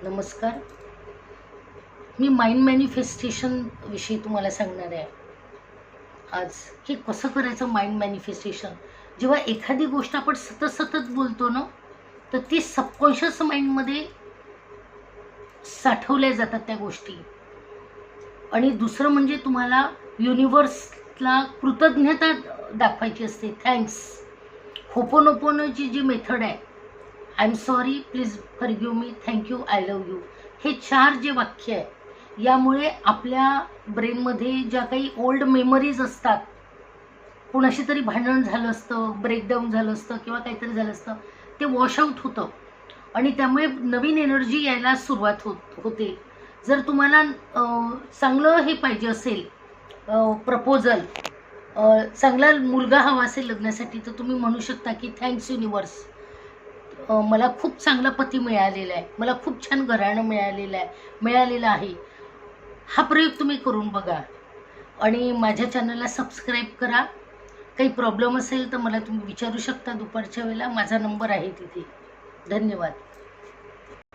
नमस्कार. मी mind manifestation विषयी तुम्हाला सांगणार आहे आज, की कसं करायचं माइंड मॅनिफेस्टेशन. जेव्हा एखादी गोष्ट आपण सतत बोलतो ना, तर ती सबकॉन्शियस माइंडमध्ये साठवल्या जातात त्या गोष्टी. आणि दुसरं म्हणजे तुम्हाला युनिवर्सला कृतज्ञता दाखवायची असते. थँक्स. होपोनोपोनोची जी मेथड आहे, I am sorry, please forgive me, thank you, I love you, हे 4 जे वाक्य आहे, यामुळे आपल्या ब्रेनमध्ये ज्या काही ओल्ड मेमरीज असतात, कुणाशी तरी भांडण झालं असतं, ब्रेकडाऊन झालं असतं किंवा काहीतरी झालं असतं, ते वॉशआउट होतं आणि त्यामुळे नवीन एनर्जी यायला सुरुवात होते. जर तुम्हाला चांगलं हे पाहिजे असेल, प्रपोजल, चांगला मुलगा हवा असेल लग्नासाठी, तर तुम्ही म्हणू शकता की थँक्स युनिवर्स, मला खूप चांगला पती मिळालेला आहे, मला खूप छान घराणं मिळालेलं आहे. हा प्रयोग तुम्ही करून बघा आणि माझ्या चॅनलला सबस्क्राईब करा. काही प्रॉब्लेम असेल तर मला तुम्ही विचारू शकता दुपारच्या वेळेला. माझा नंबर आहे तिथे. धन्यवाद.